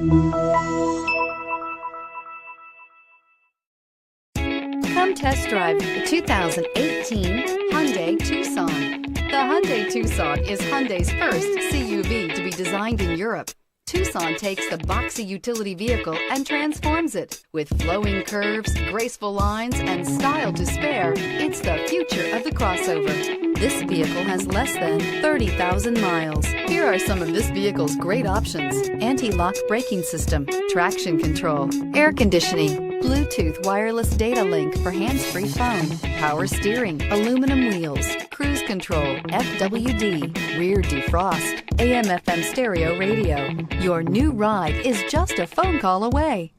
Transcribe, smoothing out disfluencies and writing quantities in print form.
Come test drive the 2018 Hyundai Tucson. The Hyundai Tucson is Hyundai's first CUV to be designed in Europe. Tucson takes the boxy utility vehicle and transforms it. With flowing curves, graceful lines, and style to spare, it's the future of the crossover. This vehicle has less than 30,000 miles. Here are some of this vehicle's great options: anti-lock braking system, traction control, air conditioning, Bluetooth wireless data link for hands-free phone, power steering, aluminum wheels, cruise control, FWD, rear defrost, AM/FM stereo radio. Your new ride is just a phone call away.